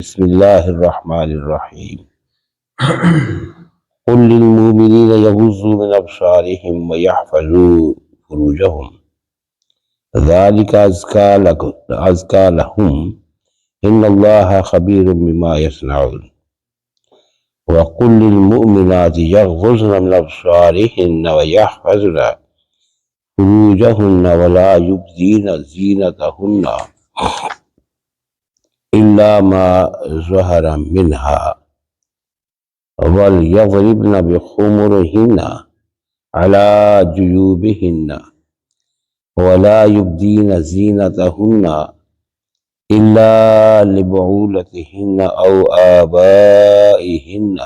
بسم الله الرحمن الرحيم. قل للمؤمنين يغضوا من أبصارهم ويحفظوا فروجهم ذلك أزكى لهم إن الله خبير بما يصنعون. وقل للمؤمنات يغضضن من أبصارهن ويحفظن فروجهن ولا يبدين زينتهن إلا ما ظهر منها وَلْيَضْرِبْنَ بِخُمُرِهِنَّ عَلَى جُيُوبِهِنَّ وَلَا يُبْدِينَ زِينَتَهُنَّ إِلَّا لِبُعُولَتِهِنَّ أَوْ آبَائِهِنَّ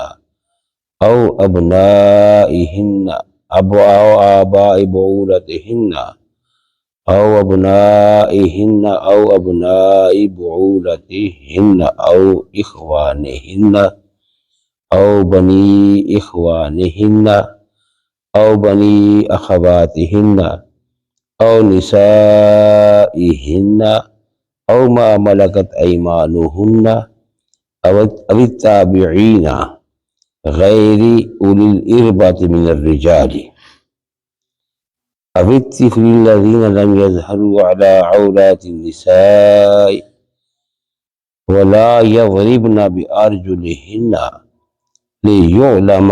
أَوْ أَبْنَائِهِنَّ أَوْ آبَاءِ بُعُولَتِهِنَّ أَوْ أَبْنَائِهِنَّ أَوْ أَبْنَاءِ بُعُولَتِهِنَّ أَوْ إِخْوَانِهِنَّ أو بني إخوانهن أو بني أخواتهن أو نسائهن أو ما ملكت أيمانهن أو التابعين غير أولي الإربة من الرجال أو الطفل الذين لم يظهروا على عورات النساء ولا يضربن بأرجلهن ليعلم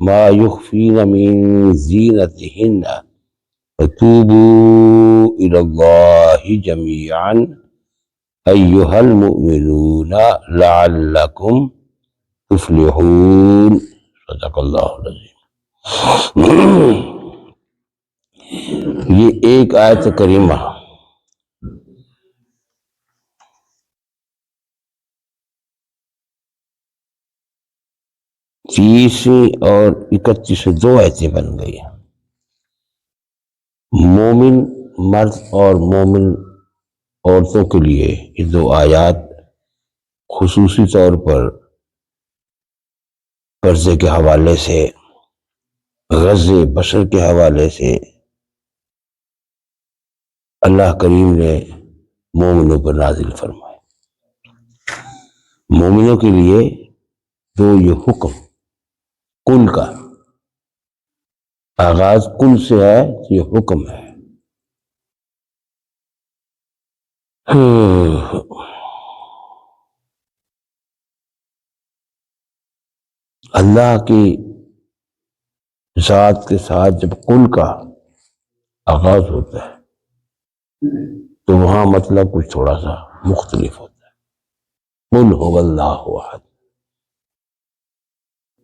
ما يخفين من زينتهن وتوبوا إلى الله جميعا أيها المؤمنون لعلكم تفلحون. صدق اللہ العظیم. یہ ایک آیت کریمہ تیسویں اور 31 دو آیتیں بن گئی ہیں. مومن مرد اور مومن عورتوں کے لیے یہ دو آیات خصوصی طور پر قرضے کے حوالے سے، غزے بشر کے حوالے سے اللہ کریم نے مومنوں پر نازل فرمائے. مومنوں کے لیے تو یہ حکم کل کا آغاز کل سے ہے، یہ حکم ہے. اللہ کی ذات کے ساتھ جب کل کا آغاز ہوتا ہے تو وہاں مطلب کچھ تھوڑا سا مختلف ہوتا ہے. قل هو اللہ احد،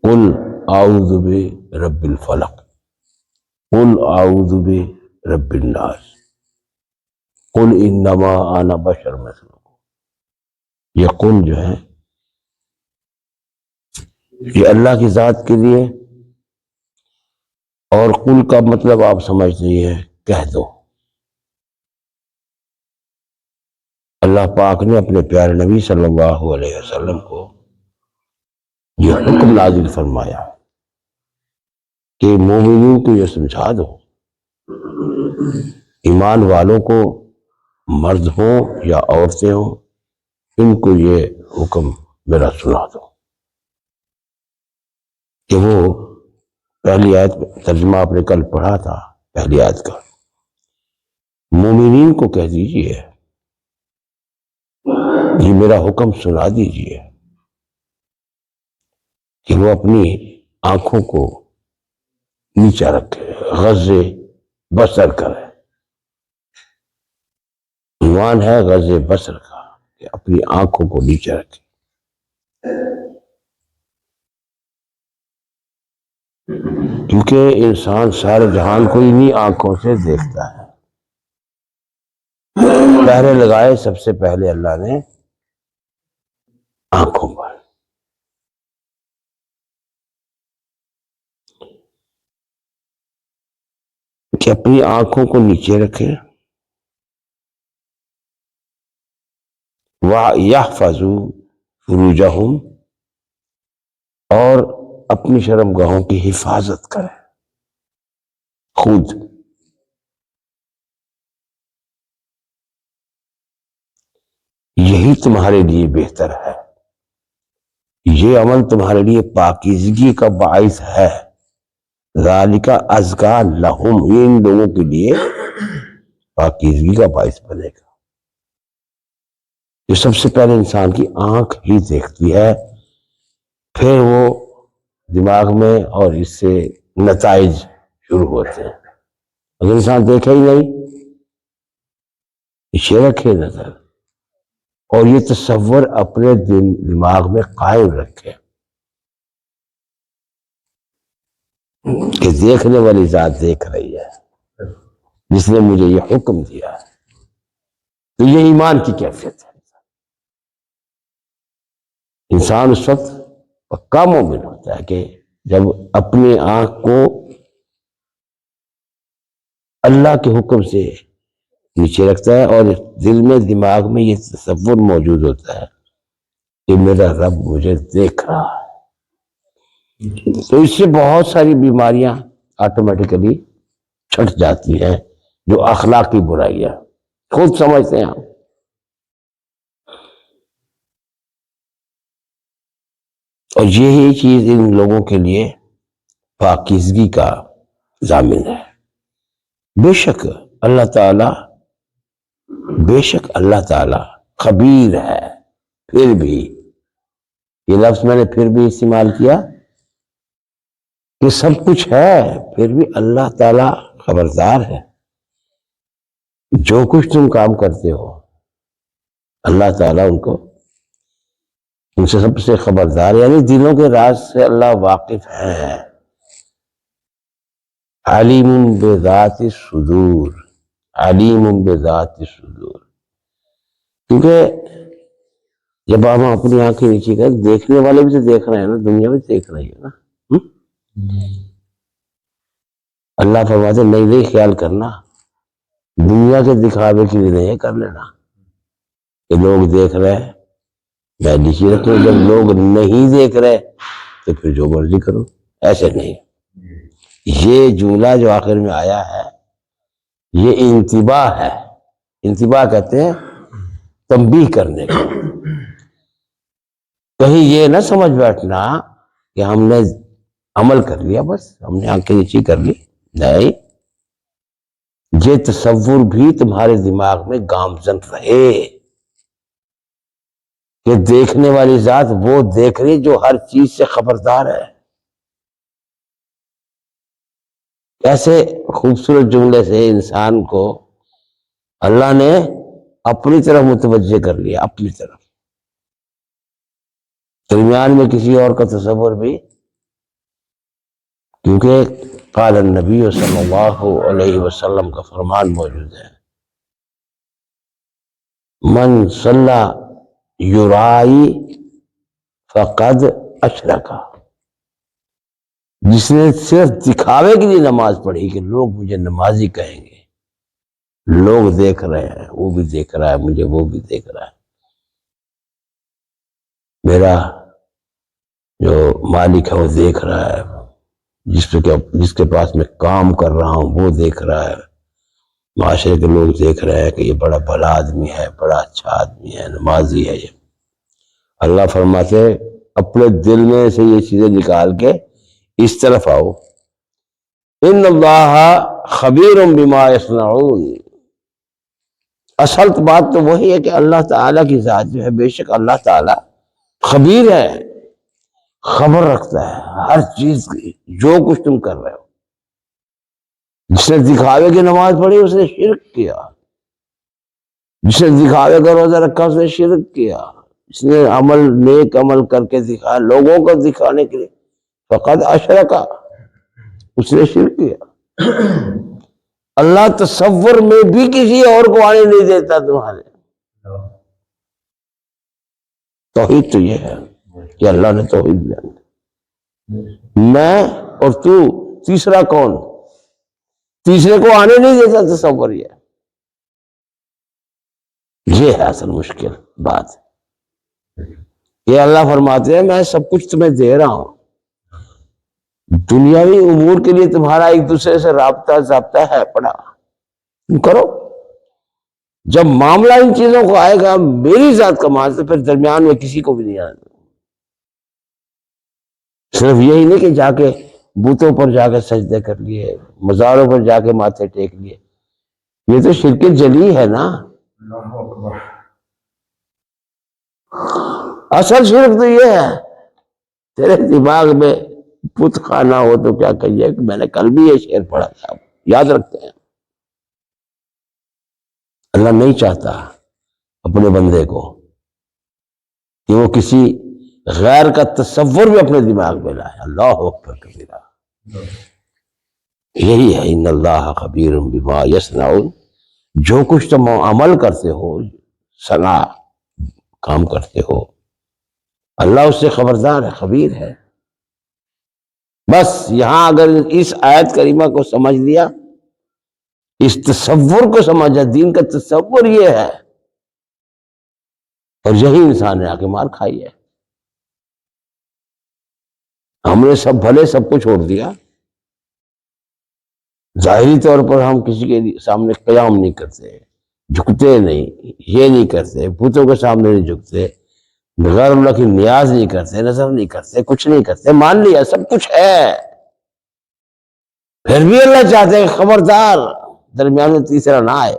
قل اعوذ برب الفلق، قل اعوذ برب الناس، قل انما انا بشر مثلکم. یہ قل جو ہے یہ اللہ کی ذات کے لیے، اور قل کا مطلب آپ سمجھتے ہیں کہہ دو. اللہ پاک نے اپنے پیارے نبی صلی اللہ علیہ وسلم کو یہ حکم نازل فرمایا کہ مومنوں کو یہ سمجھا دو، ایمان والوں کو مرد ہوں یا عورتیں ہوں، ان کو یہ حکم میرا سنا دو کہ وہ پہلی آیت ترجمہ آپ نے کل پڑھا تھا پہلی آیت کا، مومنین کو کہہ دیجئے یہ میرا حکم سنا دیجئے کہ وہ اپنی آنکھوں کو نیچا رکھے، غض بصر کرے. عنوان ہے غض بصر کا کہ اپنی آنکھوں کو نیچا رکھے. کیونکہ انسان سارے جہان کو انہی آنکھوں سے دیکھتا ہے. پہرے لگائے سب سے پہلے اللہ نے آنکھوں پر. کہ اپنی آنکھوں کو نیچے رکھے، وَيَحْفَظُوا فُرُوجَهُمْ، اور اپنی شرم گاہوں کی حفاظت کرے خود. یہی تمہارے لیے بہتر ہے. یہ عمل تمہارے لیے پاکیزگی کا باعث ہے، ذالک ازکا لہم، یہ ان لوگوں کے لیے پاکیزگی کا باعث بنے گا۔ یہ سب سے پہلے انسان کی آنکھ ہی دیکھتی ہے، پھر وہ دماغ میں اور اس سے نتائج شروع ہوتے ہیں۔ اگر انسان دیکھے ہی نہیں، اسے رکھے نظر اور یہ تصور اپنے دماغ میں قائم رکھے کہ دیکھنے والی ذات دیکھ رہی ہے جس نے مجھے یہ حکم دیا ہے، تو یہ ایمان کی کیفیت ہے۔ انسان اس وقت پکا مومن ہوتا ہے کہ جب اپنی آنکھ کو اللہ کے حکم سے نیچے رکھتا ہے اور دل میں دماغ میں یہ تصور موجود ہوتا ہے کہ میرا رب مجھے دیکھ رہا ہے، تو اس سے بہت ساری بیماریاں آٹومیٹیکلی چھٹ جاتی ہیں، جو اخلاقی برائیاں خود سمجھتے ہیں ہم۔ اور یہی چیز ان لوگوں کے لیے پاکیزگی کا ضامن ہے۔ بے شک اللہ تعالی خبیر ہے، پھر بھی یہ لفظ میں نے پھر بھی استعمال کیا کہ سب کچھ ہے، پھر بھی اللہ تعالی خبردار ہے۔ جو کچھ تم کام کرتے ہو اللہ تعالیٰ ان سے سب سے خبردار، یعنی دلوں کے راز سے اللہ واقف ہے۔ علیم بذات الصدور، علیم بذات الصدور، کیونکہ جب ہم اپنی آنکھیں نیچے کریں، دیکھنے والے بھی تو دیکھ رہے ہیں نا، دنیا بھی دیکھ رہی ہے نا۔ اللہ فرماتے نہیں خیال کرنا، دنیا کے دکھاوے کے لیے نہیں کر لینا کہ لوگ دیکھ رہے ہیں میں نیچے رکھوں، جب لوگ نہیں دیکھ رہے تو پھر جو مرضی کرو، ایسے نہیں۔ یہ جملہ جو آخر میں آیا ہے یہ انتباہ ہے، انتباہ کہتے ہیں تنبیہ کرنے کو۔ کہیں یہ نہ سمجھ بیٹھنا کہ ہم نے عمل کر لیا، بس ہم نے آنکھیں نیچی کر لی، نہیں، یہ تصور بھی تمہارے دماغ میں گامزن رہے کہ دیکھنے والی ذات وہ دیکھ رہی جو ہر چیز سے خبردار ہے۔ ایسے خوبصورت جملے سے انسان کو اللہ نے اپنی طرف متوجہ کر لیا، اپنی طرف، درمیان میں کسی اور کا تصور بھی، کیونکہ قال النبی صلی اللہ علیہ وسلم کا فرمان موجود ہے، من صلی یرائی فقد اشرکا، جس نے صرف دکھاوے کے لیے نماز پڑھی کہ لوگ مجھے نمازی کہیں گے، لوگ دیکھ رہے ہیں، وہ بھی دیکھ رہا ہے مجھے، وہ بھی دیکھ رہا ہے، میرا جو مالک ہے وہ دیکھ رہا ہے، جس کے پاس میں کام کر رہا ہوں وہ دیکھ رہا ہے، معاشرے کے لوگ دیکھ رہے ہیں کہ یہ بڑا بھلا آدمی ہے، بڑا اچھا آدمی ہے، نمازی ہے۔ یہ اللہ فرماتے اپنے دل میں سے یہ چیزیں نکال کے اس طرف آؤ، ان اللہ خبیر بما یصنعون، اصل بات تو وہی ہے کہ اللہ تعالیٰ کی ذات جو ہے، بے شک اللہ تعالیٰ خبیر ہے، خبر رکھتا ہے ہر چیز کی، جو کچھ تم کر رہے ہو۔ جس نے دکھاوے کی نماز پڑھی اس نے شرک کیا، جس نے دکھاوے کا روزہ رکھا اس نے شرک کیا، جس نے نیک عمل کر کے دکھایا لوگوں کو دکھانے کے لیے فقد اشرکا، اس نے شرک کیا۔ اللہ تصور میں بھی کسی اور کو آنے نہیں دیتا تمہارے۔ توحید تو یہ ہے کہ اللہ نے توحید بیان کی، میں اور تو، تیسرا کون؟ تیسرے کو آنے نہیں دیتا تصور۔ یہ ہے اصل مشکل بات، یہ اللہ فرماتے ہیں میں سب کچھ تمہیں دے رہا ہوں، دنیاوی امور کے لیے تمہارا ایک دوسرے سے رابطہ ضابطہ ہے پڑا، تم کرو، جب معاملہ ان چیزوں کو آئے گا میری ذات کا مان، تو پھر درمیان میں کسی کو بھی نہیں آنا۔ صرف یہی نہیں کہ جا کے بتوں پر جا کے سجدے کر لیے، مزاروں پر جا کے ماتھے ٹیک لیے، یہ تو شرک جلی ہے نا۔ اصل شرک تو یہ ہے، تیرے دماغ میں بت خانہ ہو تو کیا کہیے، کہ میں نے کل بھی یہ شعر پڑھا تھا، یاد رکھتے ہیں۔ اللہ نہیں چاہتا اپنے بندے کو کہ وہ کسی غیر کا تصور بھی اپنے دماغ میں لائے۔ اللہ اکبر کبیرہ، یہی ہے ان اللہ خبیر بما یصنعون، جو کچھ تم عمل کرتے ہو، صنع کام کرتے ہو، اللہ اس سے خبردار ہے، خبیر ہے۔ بس یہاں اگر اس آیت کریمہ کو سمجھ لیا، اس تصور کو سمجھا، دین کا تصور یہ ہے، اور یہی انسان نے آ کے مار کھائی ہے۔ ہم نے سب بھلے سب کو چھوڑ دیا، ظاہری طور پر ہم کسی کے سامنے قیام نہیں کرتے، جھکتے نہیں، یہ نہیں کرتے، بتوں کے سامنے نہیں جھکتے، غیر اللہ کی نیاز نہیں کرتے، نظر نہیں کرتے، کچھ نہیں کرتے، مان لیا سب کچھ ہے، پھر بھی اللہ چاہتے ہیں خبردار درمیان میں تیسرا نہ آئے۔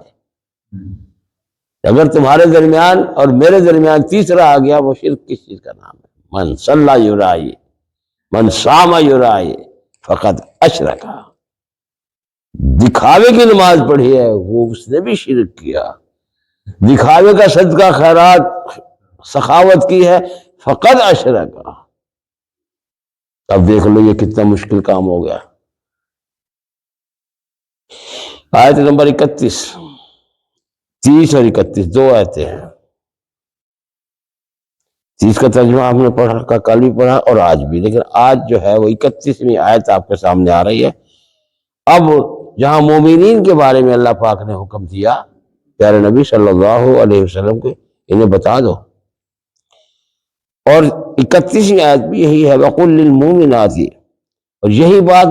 اگر تمہارے درمیان اور میرے درمیان تیسرا آ گیا، وہ شرک کس چیز کا نام ہے؟ من صلی یرائی، من صام یرائی فقد اشرکا، دکھاوے کی نماز پڑھی ہے وہ اس نے بھی شرک کیا، دکھاوے کا صدقہ خیرات سخاوت کی ہے فقد اشرکا۔ اب دیکھ لو یہ کتنا مشکل کام ہو گیا۔ آیت نمبر 31، 30 اور 31 دو آیتیں ہیں۔ 30 کا ترجمہ آپ نے پڑھا، کل بھی پڑھا اور آج بھی، لیکن آج جو ہے وہ 31ویں آیت آپ کے سامنے آ رہی ہے۔ اب جہاں مومنین کے بارے میں اللہ پاک نے حکم دیا پیارے نبی صلی اللہ علیہ وسلم کو انہیں بتا دو، اور 31ویں آیت بھی یہی ہے، وَقُلْ لِلْمُؤْمِنَاتِ، اور یہی بات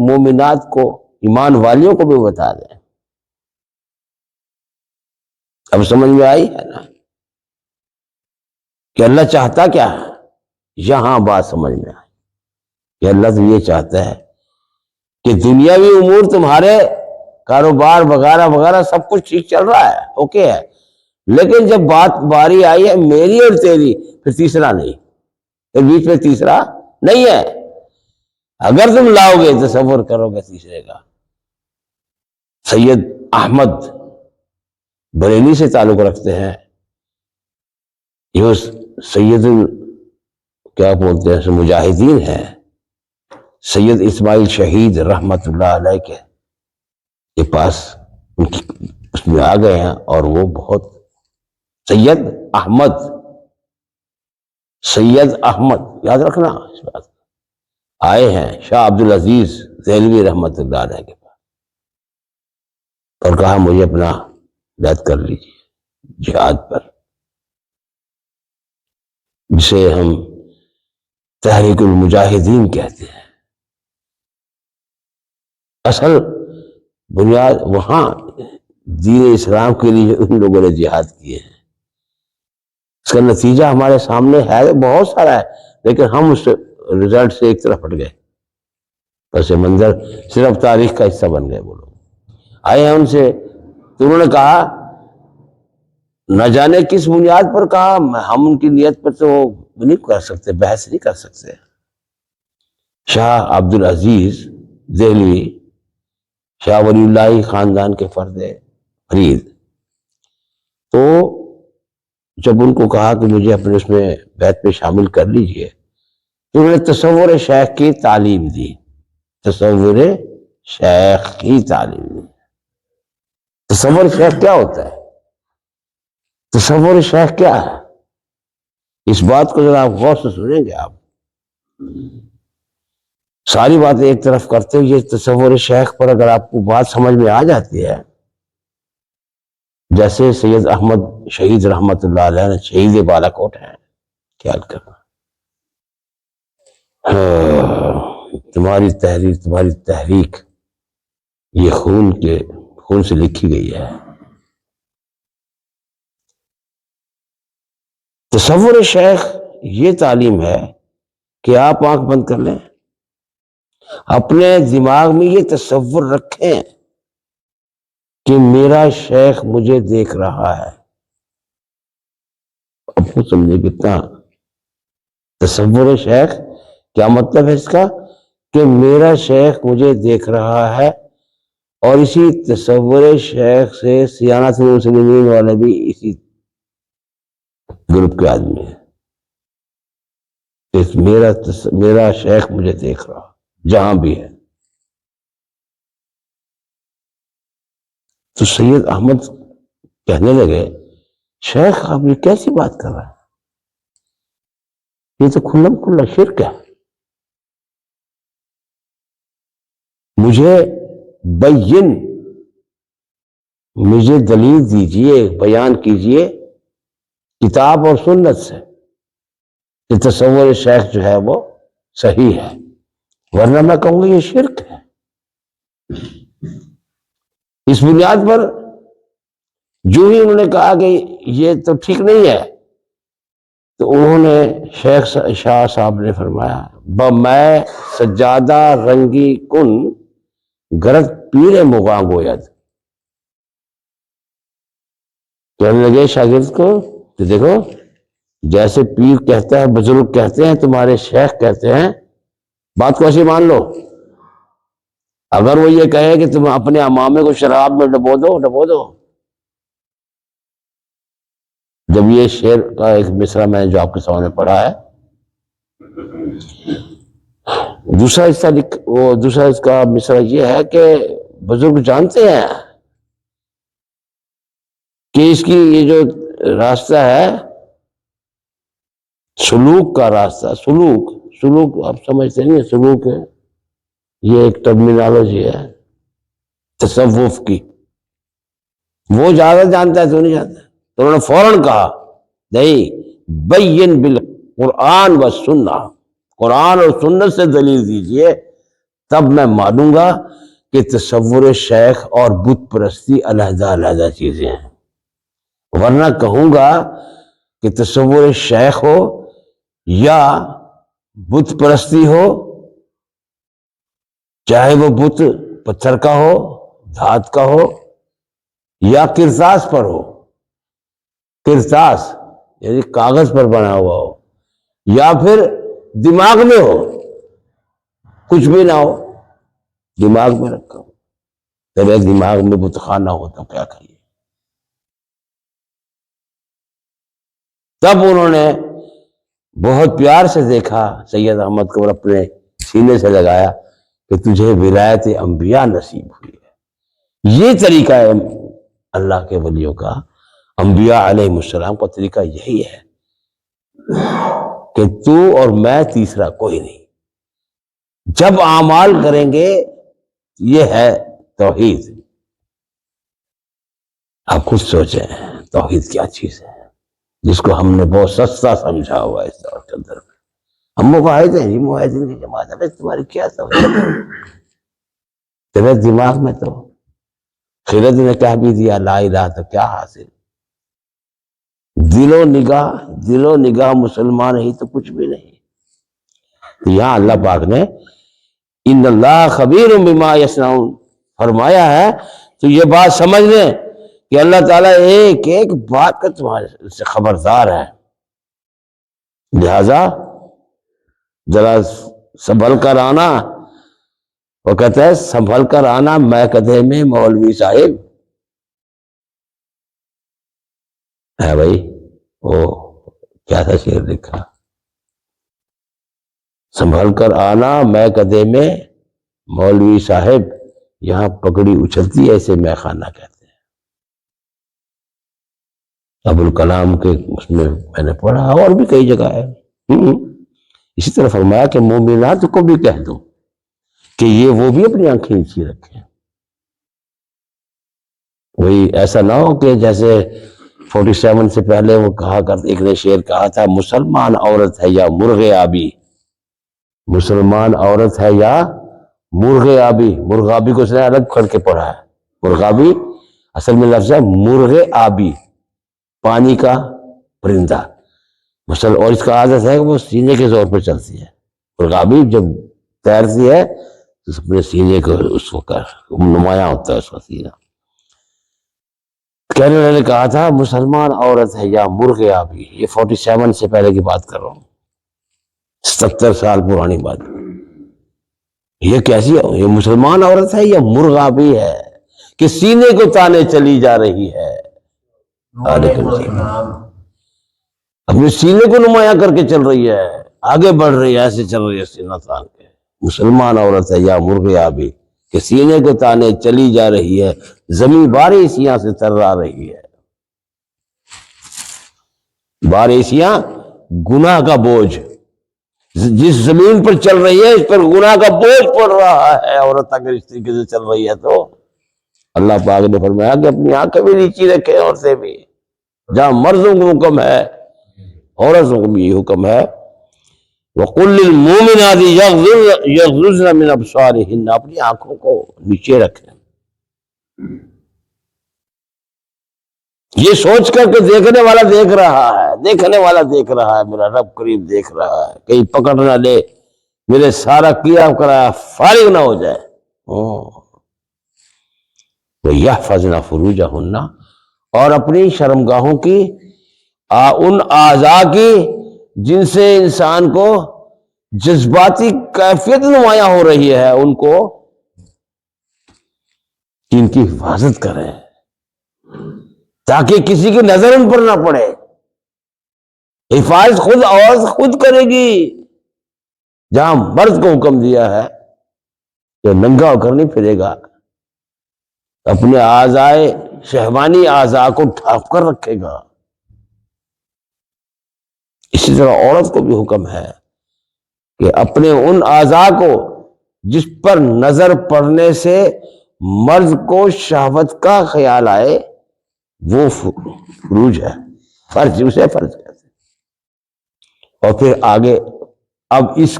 مومنات کو، ایمان والیوں کو بھی بتا دیں۔ اب سمجھ میں آئی ہے نا کہ اللہ چاہتا کیا ہے؟ یہاں بات سمجھ میں آئی کہ اللہ تو یہ چاہتا ہے کہ دنیاوی امور تمہارے کاروبار وغیرہ وغیرہ سب کچھ ٹھیک چل رہا ہے، اوکے ہے، لیکن جب بات باری آئی ہے میری اور تیری، پھر تیسرا نہیں، پھر بیچ میں تیسرا نہیں ہے۔ اگر تم لاؤ گے، تصور کرو گے تیسرے کا، سید احمد بریلی سے تعلق رکھتے ہیں، یہ سید کیا بولتے ہیں مجاہدین ہیں، سید اسماعیل شہید رحمت اللہ علیہ کے پاس اس میں آ گئے ہیں، اور وہ بہت سید احمد یاد رکھنا اس بات، آئے ہیں شاہ عبدالعزیز دہلوی رحمت اللہ علیہ کے پاس، اور کہا مجھے اپنا بیعت کر لیجیے جہاد پر، جسے ہم تحریک المجاہدین کہتے ہیں۔ اصل بنیاد وہاں دین اسلام کے لیے ان لوگوں نے جہاد کیے ہیں، اس کا نتیجہ ہمارے سامنے ہے، بہت سارا ہے، لیکن ہم اس رزلٹ سے ایک طرف ہٹ گئے، پس منظر صرف تاریخ کا حصہ بن گئے۔ وہ لوگ آئے ہیں ان سے، تو انہوں نے کہا، نہ جانے کس بنیاد پر کہا، ہم ان کی نیت پر تو نہیں کر سکتے، بحث نہیں کر سکتے۔ شاہ عبدالعزیز دہلوی شاہ ولی اللہ خاندان کے فرد فرید، تو جب ان کو کہا کہ مجھے اپنے اس میں بیعت میں شامل کر لیجئے، تو انہوں نے تصور شیخ کی تعلیم دی، تصور شیخ کی تعلیم دی۔ تصور شیخ کیا ہوتا ہے؟ تصور شیخ کیا ہے؟ اس بات کو ذرا آپ غور سے سنیں گے، آپ ساری باتیں ایک طرف کرتے ہوئے تصور شیخ پر اگر آپ کو بات سمجھ میں آ جاتی ہے، جیسے سید احمد شہید رحمت اللہ علیہ نے، شہید بالا کوٹ ہیں، خیال کرنا، تمہاری تحریک یہ خون سے لکھی گئی ہے۔ تصور شیخ یہ تعلیم ہے کہ آپ آنکھ بند کر لیں، اپنے دماغ میں یہ تصور رکھیں کہ میرا شیخ مجھے دیکھ رہا ہے. اب کو سمجھے کتنا تصور شیخ، کیا مطلب ہے اس کا؟ کہ میرا شیخ مجھے دیکھ رہا ہے، اور اسی تصور شیخ سے سیانت المسلمین والے بھی اسی گروپ کے آدمی ہیں. میرا شیخ مجھے دیکھ رہا جہاں بھی ہے. تو سید احمد کہنے لگے شیخ آپ یہ کیسی بات کر رہے ہیں؟ یہ تو کھلم کھلا شرک ہے. مجھے دلیل دیجئے، بیان کیجئے کتاب اور سنت سے کہ تصور شیخ جو ہے وہ صحیح ہے، ورنہ میں کہوں گا یہ شرک ہے. اس بنیاد پر جو ہی انہوں نے کہا کہ یہ تو ٹھیک نہیں ہے، تو انہوں نے شیخ شاہ صاحب نے فرمایا میں سجادہ رنگی کن گرد پیر مغاں گوید. کہنے لگے شاگرد کو کہ دیکھو جیسے پیر کہتا ہے، بزرگ کہتے ہیں، تمہارے شیخ کہتے ہیں، بات کو ایسے مان لو. اگر وہ یہ کہے کہ تم اپنے امامے کو شراب میں ڈبو دو. جب یہ شعر کا ایک مصرع میں جو آپ کے سامنے پڑھا ہے، دوسرا اس کا مصرع یہ ہے کہ بزرگ جانتے ہیں کہ اس کی یہ جو راستہ ہے سلوک کا راستہ، سلوک آپ سمجھتے نہیں، سلوک ہے یہ ایک ٹرمینالوجی ہے تصوف کی. وہ زیادہ جانتا ہے تو نہیں جانتا. تو انہوں نے فوراً کہا نہیں، بین بالقرآن و سنہ، قرآن اور سنت سے دلیل دیجئے، تب میں مانوں گا کہ تصور شیخ اور بت پرستی علیحدہ علیحدہ چیزیں ہیں. ورنہ کہوں گا کہ تصور شیخ ہو یا بت پرستی ہو، چاہے وہ بت پتھر کا ہو، دھات کا ہو، یا کرتاس پر ہو، کرتاس یعنی کاغذ پر بنا ہوا ہو، یا پھر دماغ میں ہو، کچھ بھی نہ ہو، دماغ میں رکھا ہو. تیرے دماغ میں بت خانہ ہو تو کیا کریے. تب انہوں نے بہت پیار سے دیکھا سید احمد کو اور اپنے سینے سے لگایا کہ تجھے ولایت انبیاء نصیب ہوئی ہے. یہ طریقہ ہے اللہ کے ولیوں کا، انبیاء علیہ السلام کا طریقہ یہی ہے کہ تو اور میں، تیسرا کوئی نہیں. جب اعمال کریں گے یہ ہے توحید. آپ خود سوچیں توحید کیا چیز ہے جس کو ہم نے بہت سستا سمجھا ہوا ہے اس دور کے اندر. ہم معاہدے ہیں، معاہدین کی جماعت ہے، تمہاری کیا توحید ہے؟ تیرے دماغ میں تو خرد نے کہہ بھی دیا لا الہ تو کیا حاصل. دل و نگاہ مسلمان ہی تو کچھ بھی نہیں. یہاں اللہ پاک نے ان اللہ خبیر بما یصنعون فرمایا ہے، تو یہ بات سمجھ لیں کہ اللہ تعالیٰ ایک ایک بات کا تمہارے سے خبردار ہے. لہذا ذرا سنبھل کر آنا. وہ کہتا ہے سنبھل کر آنا میں کدے میں مولوی صاحب ہے. بھائی وہ کیا تھا شعر لکھا، سنبھل کر آنا میں کدے میں مولوی صاحب، یہاں پکڑی اچھلتی ایسے میں خانہ کہتے ہیں. ابوالکلام کے اس میں نے پڑھا، اور بھی کئی جگہ ہے. اسی طرح فرمایا کہ مومنات کو بھی کہہ دو کہ یہ وہ بھی اپنی آنکھیں نیچی رکھیں. وہی ایسا نہ ہو کہ جیسے 47 سے پہلے وہ کہا کرتے، ایک نے شعر کہا تھا مسلمان عورت ہے یا مرغ آبی. مسلمان عورت ہے یا مرغ آبی. مرغ آبی کو اس نے الگ کر کے پڑھا ہے. مرغ آبی اصل میں لفظ ہے مرغ آبی، پانی کا پرندہ. اور اس کا عادت ہے کہ وہ سینے کے زور پر چلتی ہے. مرغابی جب تیرتی ہے تو اپنے سینے کو اس وقت نمایاں ہوتا ہے اس کا سینہ. کہنے والے نے کہا تھا مسلمان عورت ہے یا مرغ آبی. یہ 47 سے پہلے کی بات کر رہا ہوں، 70 سال پرانی بات. یہ کیسی ہے؟ یہ مسلمان عورت ہے یا مرغ آبی ہے کہ سینے کو تانے چلی جا رہی ہے. اپنے سینے کو نمایاں کر کے چل رہی ہے، آگے بڑھ رہی ہے، ایسے چل رہی ہے سینہ تان کے. مسلمان عورت ہے یا مرغ آبی کہ سینے کو تانے چلی جا رہی ہے، زمین بارشیاں سے ترا رہی ہے. بارشیاں گناہ کا بوجھ، جس زمین پر چل رہی ہے اس پر گناہ کا بوجھ پڑ رہا ہے. عورت اگر اس طریقے سے چل رہی ہے تو اللہ پاک نے فرمایا کہ اپنی آنکھیں بھی نیچی رکھیں. عورتیں بھی، جہاں مردوں کو حکم ہے عورتوں کو بھی حکم ہے. وَقُلْ لِلْمُؤْمِنَاتِ يَغْضُضْنَ مِنْ أَبْصَارِهِنَّ، اپنی آنکھوں کو نیچے رکھیں. یہ سوچ کر کہ دیکھنے والا دیکھ رہا ہے، دیکھنے والا دیکھ رہا ہے، میرا رب قریب دیکھ رہا ہے، کہیں پکڑ نہ لے، میرے سارا کیا کرایا فارغ نہ ہو جائے. وَيَحْفَظْنَ فُرُوجَهُنَّ، اور اپنی شرمگاہوں کی، ان اعضاء کی جن سے انسان کو جذباتی کیفیت نمایاں ہو رہی ہے، ان کو ان کی حفاظت کریں تاکہ کسی کی نظر ان پر نہ پڑے. حفاظت خود عورت خود کرے گی. جہاں مرد کو حکم دیا ہے کہ ننگا ہو کر نہیں پھرے گا، اپنے اعضائے شہوانی اعضاء کو ڈھانپ کر رکھے گا. اسی طرح عورت کو بھی حکم ہے کہ اپنے ان اعضاء کو جس پر نظر پڑنے سے مرد کو شہوت کا خیال آئے، وہ فروج ہے، فرج، اسے فرج کہتے ہیں. اور پھر آگے اب اس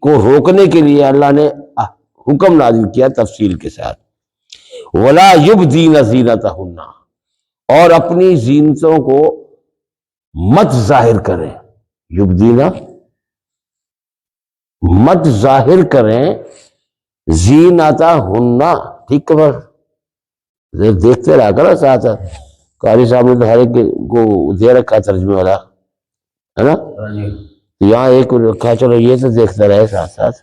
کو روکنے کے لیے اللہ نے حکم نازل کیا تفصیل کے ساتھ. وَلَا يُبْدِينَ زِينَتَهُنَّ، اور اپنی زینتوں کو مت ظاہر کریں. یبدینا، مت ظاہر کریں. زینتہن، ٹھیک ہے، دیکھتے رہا کرو ساتھ ساتھ. قاری صاحب نے تو ہر ایک کو دے رکھا ترجمے والا، ہے نا؟ یہاں ایک رکھا، چلو یہ تو دیکھتا رہے ساتھ ساتھ.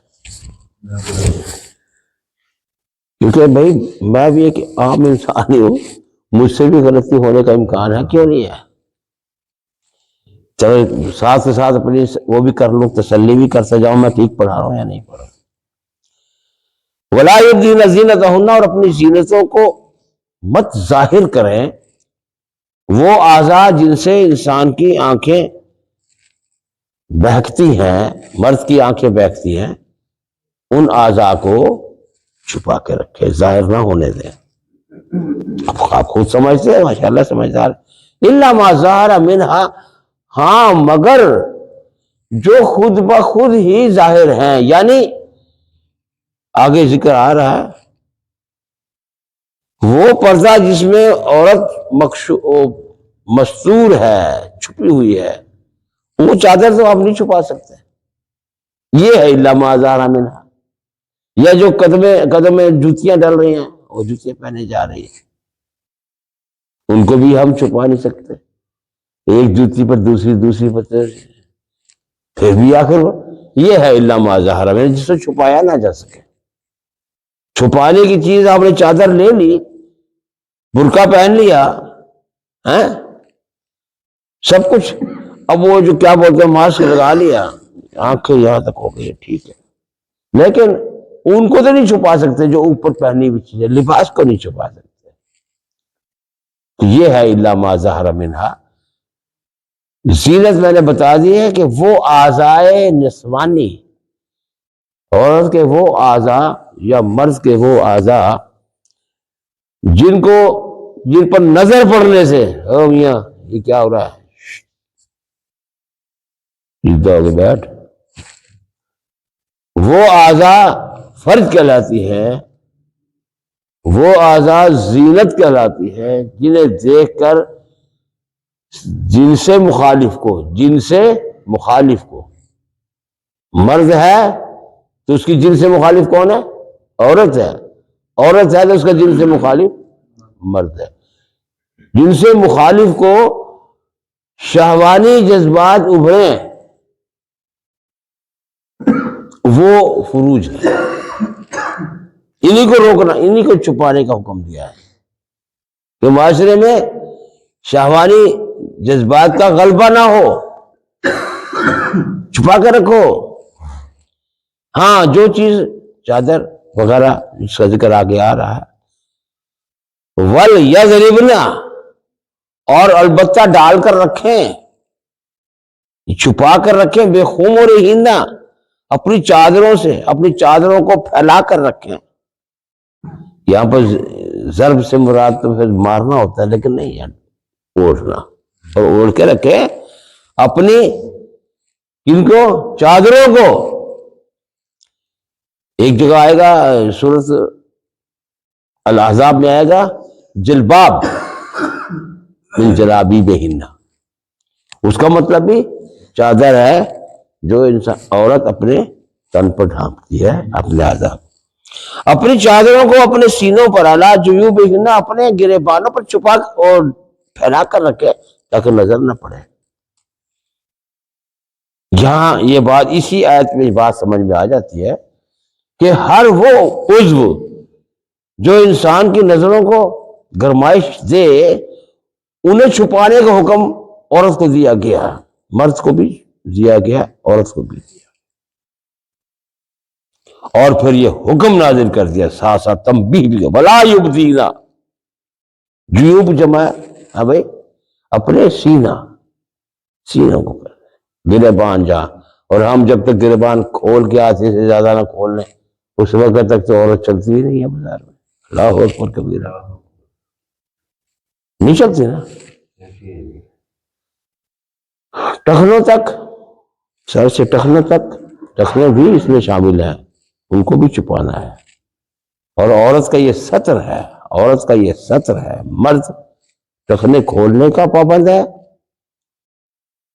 کیونکہ بھائی میں بھی ایک عام انسان ہی ہوں، مجھ سے بھی غلطی ہونے کا امکان ہے، کیوں نہیں ہے؟ چلو ساتھ ساتھ اپنی وہ بھی کر لوں، تسلی بھی کرتا جاؤں میں ٹھیک پڑھا رہا ہوں یا نہیں پڑھا رہا. وَلَا يُبْدِينَ زِينَتَهُنَّ، اور اپنی زینتوں کو مت ظاہر کریں. وہ اعضاء جن سے انسان کی آنکھیں بہکتی ہیں، مرد کی آنکھیں بہکتی ہیں، ان اعضاء کو چھپا کے رکھے، ظاہر نہ ہونے دیں. آپ خود سمجھتے ہیں، ماشاءاللہ سمجھدار. اِلَّا مَا ظَهَرَ مِنْهَا، ہاں مگر جو خود بخود ہی ظاہر ہیں، یعنی آگے ذکر آ رہا ہے وہ پردہ جس میں عورت مستور ہے، چھپی ہوئی ہے، وہ چادر تو آپ نہیں چھپا سکتے. یہ ہے الا ما ظہر منہا. یا جو قدم میں جوتیاں ڈل رہی ہیں، وہ جوتیاں پہنے جا رہی ہیں، ان کو بھی ہم چھپا نہیں سکتے. ایک جوتی پر دوسری پر تیسری، پھر بھی آخر یہ ہے الا ما ظہر منہا، جس سے چھپایا نہ جا سکے. چھپانے کی چیز آپ نے چادر لے لی، برقع پہن لیا، سب کچھ، اب وہ جو کیا بولتے ہیں ماسک لگا لیا، آنکھیں یہاں تک ہو گئی، ٹھیک ہے، لیکن ان کو تو نہیں چھپا سکتے جو اوپر پہنی ہوئی چیزیں، لباس کو نہیں چھپا سکتے. یہ ہے الا ما ظہر منہا. زینت میں نے بتا دی ہے کہ وہ اعضائے نسوانی، عورت کے وہ اعضاء یا مرد کے وہ اعضاء جن پر نظر پڑنے سے، او میاں یہ کیا ہو رہا ہے، بیٹھ، وہ اعضاء فرج کہلاتی ہے، وہ اعضاء زینت کہلاتی ہے، جنہیں دیکھ کر جن سے مخالف کو مرد ہے تو اس کی جنس سے مخالف کون ہے؟ عورت ہے. عورت ہے تو اس کا جنس سے مخالف مرد ہے. جنس سے مخالف کو شہوانی جذبات ابھریں وہ فروج ہے. انہی کو روکنا، انہی کو چھپانے کا حکم دیا ہے کہ معاشرے میں شہوانی جذبات کا غلبہ نہ ہو، چھپا کر رکھو. ہاں جو چیز چادر وغیرہ جس کا ذکر آگے آ رہا ہے، وَلْيَضْرِبْنَ، اور البتہ ڈال کر رکھیں، چھپا کر رکھیں، بے خمورہن، اپنی چادروں سے، اپنی چادروں کو پھیلا کر رکھیں. یہاں پر ضرب سے مراد تو پھر مارنا ہوتا ہے، لیکن نہیں ہے، اوڑھنا. اور اوڑھ کے رکھیں اپنی ان کو، چادروں کو. ایک جگہ آئے گا سورۃ الاحزاب میں آئے گا جلباب من جلابیبہن، اس کا مطلب بھی چادر ہے جو انسان عورت اپنے تن پر ڈھانپتی ہے اپنے اعضاء. اپنی چادروں کو اپنے سینوں پر، علی جیوبہن، اپنے گریبانوں پر چھپا اور پھیلا کر رکھے تاکہ نظر نہ پڑے. یہاں یہ بات، اسی آیت میں یہ بات سمجھ میں آ جاتی ہے کہ ہر وہ عضو جو انسان کی نظروں کو گرمائش دے، انہیں چھپانے کا حکم عورت کو دیا گیا، مرد کو بھی دیا گیا، عورت کو بھی دیا. اور پھر یہ حکم نازل کر دیا ساتھ ساتھ تنبیہ بھی، وَلَا يُبْدِينَ، جیوب جمع ہے بھائی اپنے سینوں کو کر گریبان جہاں. اور ہم جب تک گریبان کھول کے آتے سے زیادہ نہ کھول لیں اس وقت تک تو عورت چلتی ہی نہیں ہے بازار میں. اللہ اکبر کبیرہ، نہیں چلتی نا. ٹخنوں تک، سر سے ٹخنوں تک، ٹخنے بھی اس میں شامل ہیں، ان کو بھی چھپانا ہے. اور عورت کا یہ سطر ہے، عورت کا یہ سطر ہے. مرد ٹخنے کھولنے کا پابند ہے،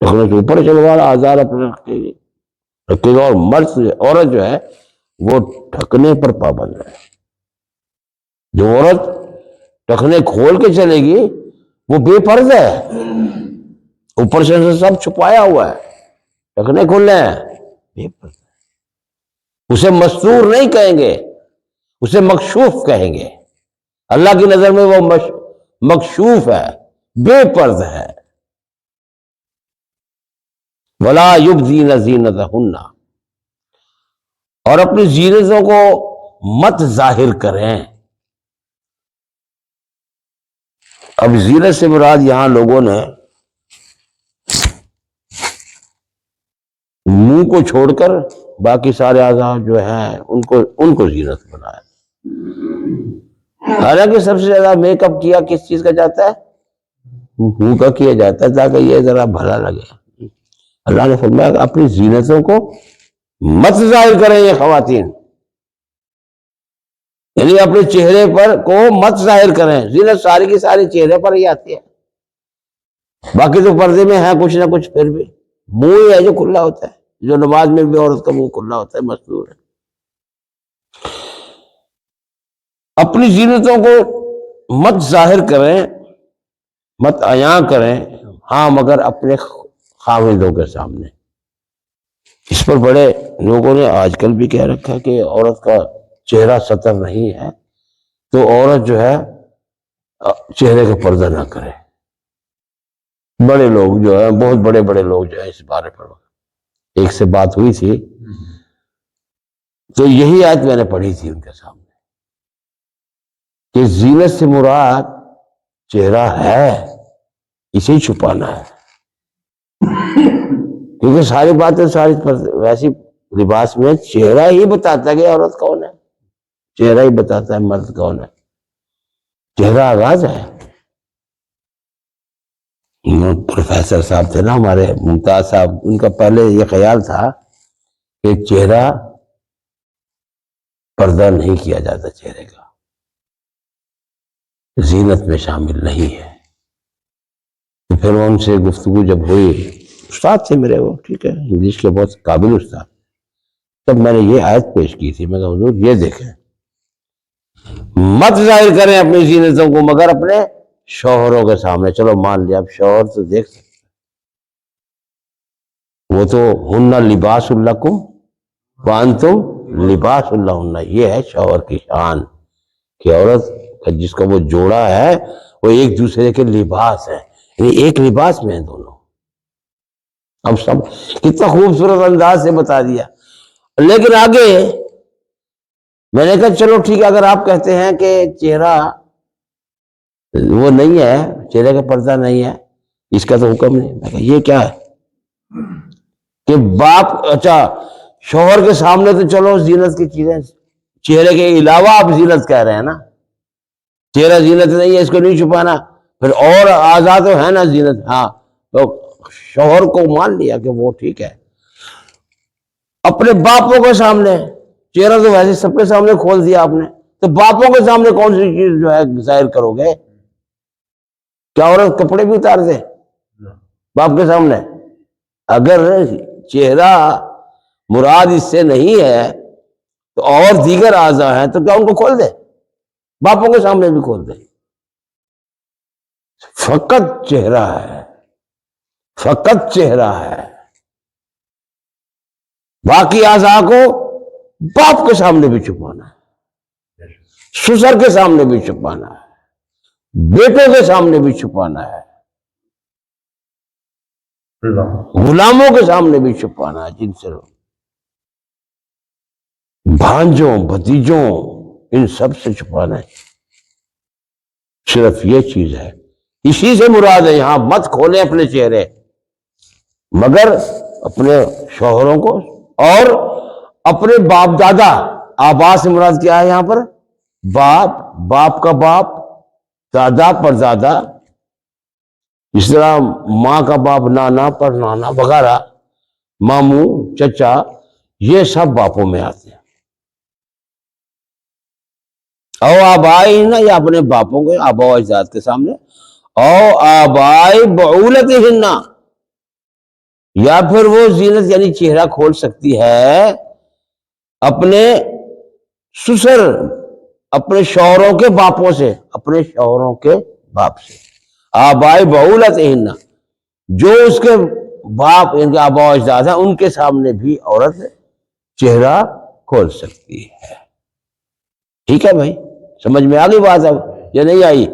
ٹخنے کے اوپر چلوا آزار اپنے رکھے گا. اور مرد، عورت جو ہے وہ ٹھکنے پر پابند ہے. جو عورت ٹخنے کھول کے چلے گی وہ بے پردہ ہے، اوپر سے سب چھپایا ہوا ہے، ٹخنے کھلنے ہیں، بے پردہ. اسے مستور نہیں کہیں گے، اسے مکشوف کہیں گے. اللہ کی نظر میں وہ مکشوف ہے، بے پردہ ہے. وَلَا يُبْدِينَ زِينَتَهُنَّ، اور اپنی زینتوں کو مت ظاہر کریں. اب زینت سے مراد یہاں لوگوں نے منہ کو چھوڑ کر باقی سارے اعضاء جو ہیں ان کو زینت بنایا. حالانکہ سب سے زیادہ میک اپ کیا کس چیز کا جاتا ہے؟ منہ کا کیا جاتا ہے تاکہ یہ ذرا بھلا لگے. اللہ نے فرمایا کہ اپنی زینتوں کو مت ظاہر کریں یہ خواتین، یعنی اپنے چہرے پر کو مت ظاہر کریں. زینت ساری کی ساری چہرے پر ہی آتی ہے، باقی تو پردے میں ہے کچھ نہ کچھ. پھر بھی منہ ہی ہے جو کھلا ہوتا ہے، جو نماز میں بھی عورت کا منہ کھلا ہوتا ہے، مستور ہے. اپنی زینتوں کو مت ظاہر کریں، مت عیاں کریں، ہاں مگر اپنے خاوندوں کے سامنے. اس پر بڑے لوگوں نے آج کل بھی کہہ رکھا ہے کہ عورت کا چہرہ ستر نہیں ہے تو عورت جو ہے چہرے کا پردہ نہ کرے. بڑے لوگ جو ہیں، بہت بڑے بڑے لوگ جو ہیں، اس بارے پر ایک سے بات ہوئی تھی تو یہی آیت میں نے پڑھی تھی ان کے سامنے کہ زینت سے مراد چہرہ ہے، اسے ہی چھپانا ہے. کیونکہ ساری باتیں ساری ویسی لباس میں چہرہ ہی بتاتا ہے کہ عورت کون ہے، چہرہ ہی بتاتا ہے مرد کون ہے. چہرہ آغاز ہے. پروفیسر صاحب تھے نا ہمارے، ممتاز صاحب، ان کا پہلے یہ خیال تھا کہ چہرہ پردہ نہیں کیا جاتا، چہرے کا زینت میں شامل نہیں ہے. تو پھر ان سے گفتگو جب ہوئی، استاد تھے میرے وہ، ٹھیک ہے، انگلش کے بہت قابل استاد، تب میں نے یہ آیت پیش کی تھی، میں کہا حضور یہ دیکھیں، مت ظاہر کریں اپنی زینتوں کو مگر اپنے شوہروں کے سامنے. چلو مان لیا، اب شوہر تو دیکھ سکتے، وہ تو ہن لباس لکم وانتم لباس لہن. یہ ہے شوہر کی شان کہ عورت جس کا وہ جوڑا ہے وہ ایک دوسرے کے لباس ہے، یعنی ایک لباس میں ہیں دونوں. اب سب کتنا خوبصورت انداز سے بتا دیا. لیکن آگے میں نے کہا چلو ٹھیک ہے، اگر آپ کہتے ہیں کہ چہرہ وہ نہیں ہے، چہرے کا پردہ نہیں ہے، اس کا تو حکم نہیں. میں کہا یہ کیا ہے کہ باپ، اچھا شوہر کے سامنے تو چلو زینت کی چیزیں، چہرے کے علاوہ آپ زینت کہہ رہے ہیں نا، چہرہ زینت نہیں ہے، اس کو نہیں چھپانا، پھر اور اعضاء تو ہے نا زینت. ہاں تو شوہر کو مان لیا کہ وہ ٹھیک ہے. اپنے باپوں کے سامنے چہرہ تو ویسے سب کے سامنے کھول دیا آپ نے، تو باپوں کے سامنے کون سی چیز جو ہے ظاہر کرو گے؟ کیا عورت کپڑے بھی اتار دے باپ کے سامنے؟ اگر چہرہ مراد اس سے نہیں ہے تو اور دیگر اعضاء ہیں تو کیا ان کو کھول دے؟ باپوں کے سامنے بھی کھول دے. فقط چہرہ ہے، فقط چہرہ ہے. باقی اعضاء کو باپ کے سامنے بھی چھپانا ہے، سسر کے سامنے بھی چھپانا ہے، بیٹوں کے سامنے بھی چھپانا ہے، غلاموں کے سامنے بھی چھپانا ہے، جن سے بھانجوں بھتیجوں ان سب سے چھپانا ہے. صرف یہ چیز ہے، اسی سے مراد ہے یہاں مت کھولیں اپنے چہرے مگر اپنے شوہروں کو اور اپنے باپ دادا. آبا سے مراد کیا ہے یہاں پر؟ باپ، باپ کا باپ، دادا پر دادا، اس طرح ماں کا باپ نانا پر نانا وغیرہ، ماموں چچا، یہ سب باپوں میں آتے ہیں. او آبائی نا، یا اپنے باپوں کے آبا و اجداد کے سامنے، او آبائی بعولتہن، یا پھر وہ زینت یعنی چہرہ کھول سکتی ہے اپنے سسر، اپنے شوہروں کے باپوں سے، اپنے شوہروں کے باپ سے. آبائی بعولتہن، جو اس کے باپ ان کے آبا و اجداد ہیں ان کے سامنے بھی عورت چہرہ کھول سکتی ہے. ٹھیک ہے بھائی، سمجھ میں آ گئی بات اب یا نہیں آئی؟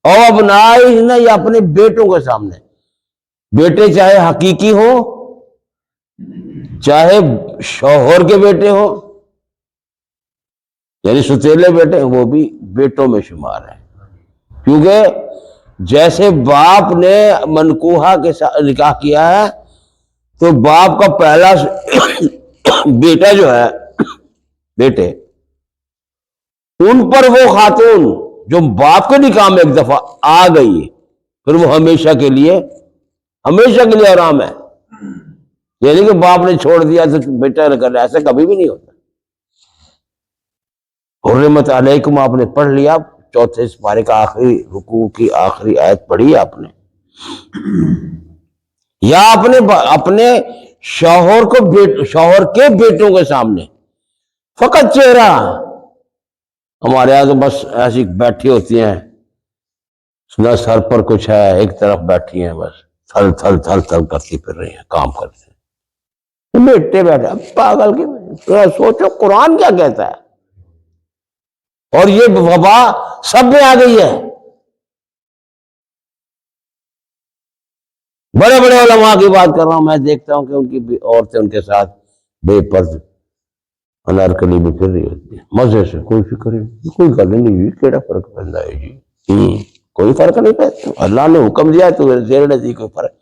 اور ابنائہن، یا اپنے بیٹوں کے سامنے، بیٹے چاہے حقیقی ہو چاہے شوہر کے بیٹے ہو، یعنی ستیلے بیٹے، وہ بھی بیٹوں میں شمار ہے. کیونکہ جیسے باپ نے منکوحہ کے ساتھ نکاح کیا ہے تو باپ کا پہلا بیٹا جو ہے، بیٹے، ان پر وہ خاتون جو باپ کے نکاح میں ایک دفعہ آ گئی پھر وہ ہمیشہ کے لیے آرام ہے. یعنی کہ باپ نے چھوڑ دیا تو بیٹا نہ کر، ایسا کبھی بھی نہیں ہوتا. حرمت علیکم آپ نے پڑھ لیا، چوتھے سپارے کا آخری رکوع کی آخری آیت پڑھی آپ نے. یا اپنے شوہر کے بیٹوں کے سامنے فقط چہرہ. ہمارے یہاں تو بس ایسی بیٹھی ہوتی ہیں، نہ سر پر کچھ ہے، ایک طرف بیٹھی ہیں، بس تھل تھل تھل تھل کرتی پھر رہی ہیں، کام کرتے ہیں، بیٹے بیٹھے. پاگل کی سوچو قرآن کیا کہتا ہے. اور یہ وبا سب میں آ گئی ہے. بڑے بڑے علماء کی بات کر رہا ہوں، میں دیکھتا ہوں کہ ان کی عورتیں ان کے ساتھ بے پرد انارکلی میں پھر رہی ہوتی ہے مزے سے. کوئی فکر نہیں، کوئی گل نہیں جی، کیڑا فرق پڑتا ہے جی؟ کوئی فرق نہیں پڑتا، اللہ نے حکم دیا تو زیر نظیر کوئی فرق.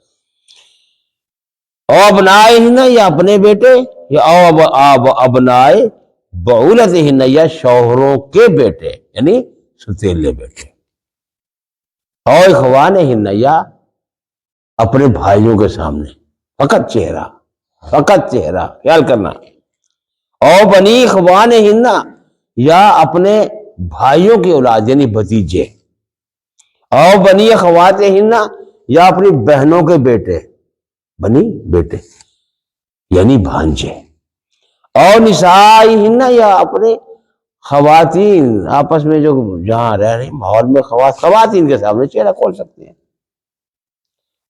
او ابنائہن، یا اپنے بیٹے، یا او ابنائے بعولتہن، یا شوہروں کے بیٹے یعنی ستیلے بیٹے. او اخوانہن، یا اپنے بھائیوں کے سامنے فقط چہرہ، فقط چہرہ، خیال کرنا. او بنی اخوانہن، یا اپنے بھائیوں کی اولاد یعنی بھتیجے. او بنی اخواتہن، یا اپنی بہنوں کے بیٹے، بنی بیٹے یعنی بھانجے. اور نسائہن، یا اپنے خواتین آپس میں جو جہاں رہ رہی ماحول میں خواتین کے سامنے چہرہ کھول سکتے ہیں.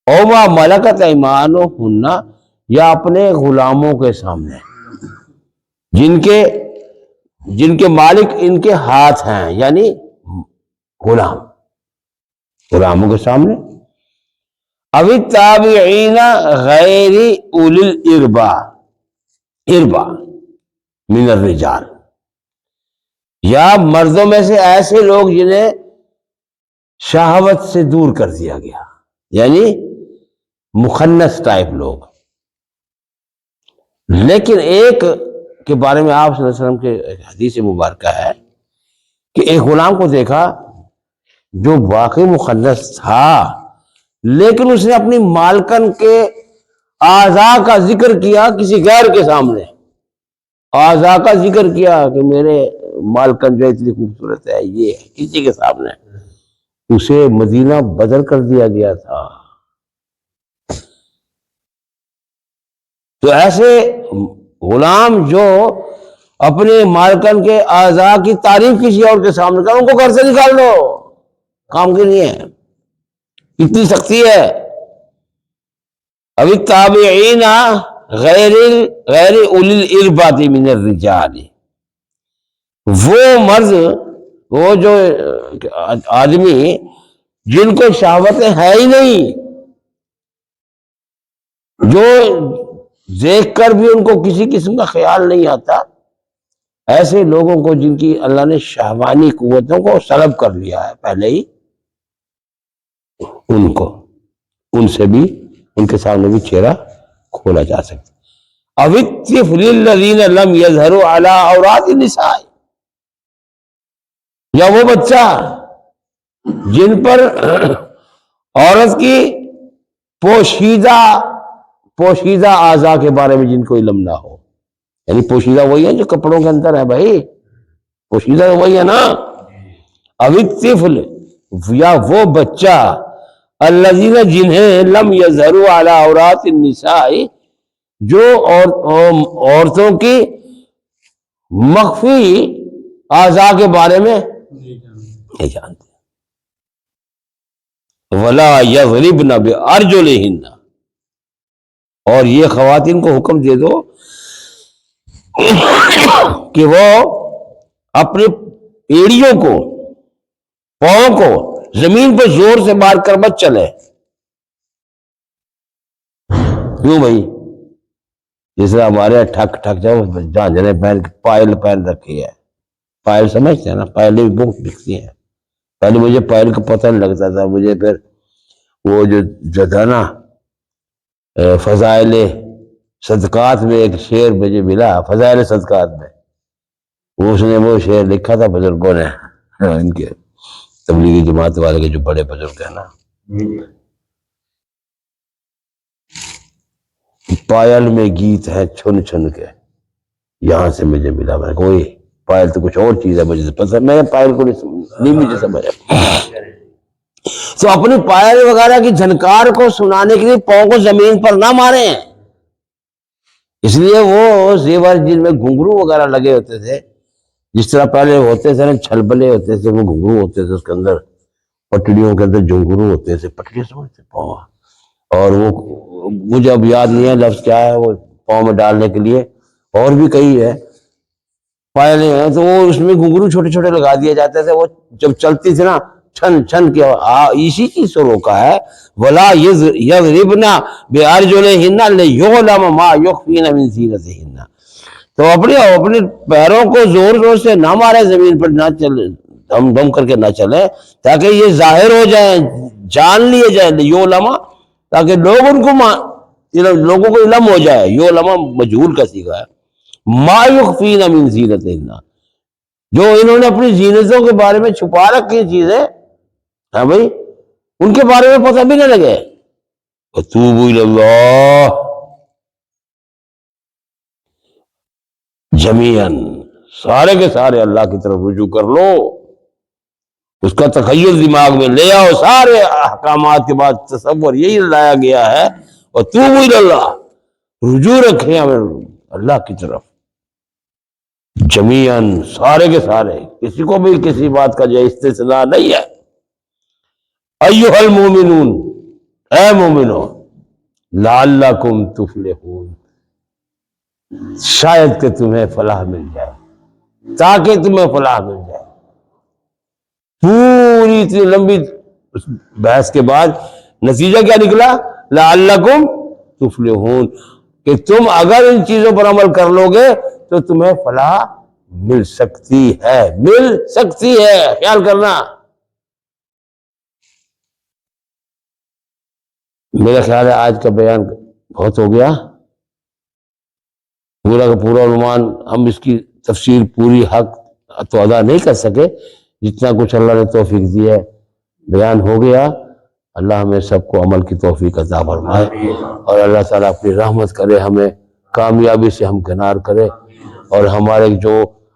او ما ملکت ایمانہن، یا اپنے غلاموں کے سامنے جن کے مالک ان کے ہاتھ ہیں، یعنی غلاموں کے سامنے. او التابعین غیر اولی الاربا من الرجال، یا مردوں میں سے ایسے لوگ جنہیں شہوت سے دور کر دیا گیا، یعنی مخنث ٹائپ لوگ. لیکن ایک کے بارے میں آپ صلی اللہ علیہ وسلم کے حدیث مبارکہ ہے کہ ایک غلام کو دیکھا جو واقعی مخنث تھا، لیکن اس نے اپنی مالکن کے اعضاء کا ذکر کیا کسی غیر کے سامنے، اعضاء کا ذکر کیا کہ میرے مالکن جو اتنی خوبصورت ہے، یہ کسی کے سامنے. اسے مدینہ بدل کر دیا گیا تھا. تو ایسے غلام جو اپنے مالکن کے اعضاء کی تعریف کسی اور کے سامنے کر، ان کو گھر سے نکال دو، کام کے نہیں ہے. اتنی سختی ہے. اب التابعین غیر اولی الاربات من الرجال، وہ مرد، وہ جو آدمی جن کو شہوتیں ہے ہی نہیں، جو دیکھ کر بھی ان کو کسی قسم کا خیال نہیں آتا، ایسے لوگوں کو جن کی اللہ نے شہوانی قوتوں کو سلب کر لیا ہے پہلے ہی، ان سے بھی، ان کے سامنے بھی چہرہ کھولا جا سکتا. او الطفل الذین لم یظہروا علی عورات النساء، یا وہ بچہ جن پر عورت کی پوشیدہ اعضاء کے بارے میں جن کو علم نہ ہو. یعنی پوشیدہ وہی ہے جو کپڑوں کے اندر ہے بھائی، پوشیدہ وہی ہے نا. او الطفل، یا وہ بچہ الذین جنہیں لم یظہروا علی عورات النساء، جو عورتوں کی مخفی اعضاء کے بارے میں نہیں جانتے. ولا یضربن بارجلہن، اور یہ خواتین کو حکم دے دو کہ وہ اپنے ایڑیوں کو، پاؤں کو زمین پہ زور سے مار کر مت چلے. کیوں بھائی؟ جس طرح ہمارے ٹھک ٹھک جاؤ جھانجھنے پہن کے پائل پہن رکھی ہے. پائل سمجھتے ہیں نا، پائلیں بھی بہت دکھتی ہیں. پہلے مجھے پائل کا پتہ نہیں لگتا تھا، مجھے پھر وہ جو تھا نا فضائل صدقات میں ایک شعر مجھے ملا، فضائل صدقات میں اس نے وہ شعر لکھا تھا بزرگوں نے، ان کے تبلیغی جماعت والے کے جو بڑے بزرگ ہیں نا، پائل میں گیت ہے چھن چھن کے، یہاں سے مجھے ملا. میں کوئی پائل تو کچھ اور چیز ہے، مجھے پسند، میں پائل کو نہیں مجھے سمجھ. تو اپنی پائل وغیرہ کی جھنکار کو سنانے کے لیے پاؤں کو زمین پر نہ ماریں. اس لیے وہ زیور جن میں گھنگرو وغیرہ لگے ہوتے تھے، جس طرح پہلے ہوتے تھے نا چھلبلے ہوتے تھے، وہ گھنگرو ہوتے تھے، اس کے اندر پٹڑیوں کے اندر جھنگرو ہوتے تھے، پٹڑیاں سمجھتے پاؤں، اور وہ مجھے اب یاد نہیں ہے لفظ کیا ہے، وہ پاؤں میں ڈالنے کے لیے اور بھی کئی ہے پائلیں ہیں، تو وہ اس میں گھنگرو چھوٹے چھوٹے لگا دیے جاتے تھے. وہ جب چلتی تھی نا چھن چھن کے، اسی چیز سے روکا ہے ولا یضربن بارجلہن لیعلم ما یخفین من زینتہن. تو اپنے پیروں کو زور زور سے نہ مارے، زمین پر نہ چلے، دم دم کر کے نہ چلے، تاکہ یہ ظاہر ہو جائیں، جان لیے جائیں. لیعلم، تاکہ لوگوں کو علم ہو جائے. یعلم مجہول کا صیغہ ہے. ما یخفین من زینتہن، جو انہوں نے اپنی زینتوں کے بارے میں چھپا رکھی چیزیں، ہاں بھائی، ان کے بارے میں پتہ بھی نہ لگے. وتوبوا الی اللہ جمیعا، سارے کے سارے اللہ کی طرف رجوع کر لو. اس کا تخیل دماغ میں لے آؤ. سارے احکامات کے بعد تصور یہی لایا گیا ہے، وتوبوا الی اللہ، رجوع رکھیں اللہ کی طرف. جمیعاً سارے کے سارے، کسی کو بھی کسی بات کا جو استثناء نہیں ہے. ایھا المومنون، اے مومنو، لعلکم تفلحون، شاید کہ تمہیں فلاح مل جائے، تاکہ تمہیں فلاح مل جائے. پوری اتنی لمبی بحث کے بعد نتیجہ کیا نکلا؟ لعلکم تفلحون، کہ تم اگر ان چیزوں پر عمل کر لو گے تو تمہیں فلاح مل سکتی ہے، مل سکتی ہے. خیال کرنا. میرا خیال ہے آج کا بیان بہت ہو گیا. پورا کا پورا عنوان ہم اس کی تفسیر پوری حق تو ادا نہیں کر سکے، جتنا کچھ اللہ نے توفیق دی ہے بیان ہو گیا. اللہ ہمیں سب کو عمل کی توفیق عطا فرمائے، اور اللہ تعالیٰ اپنی رحمت کرے، ہمیں کامیابی سے ہمکنار کرے، اور ہمارے جو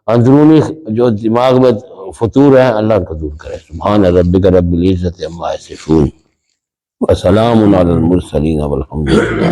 اندرونی جو دماغ میں فطور ہیں اللہ ان کو دور کرے. سبحان ربک رب العزت عما یصفون وسلام علی المرسلین والحمد للہ.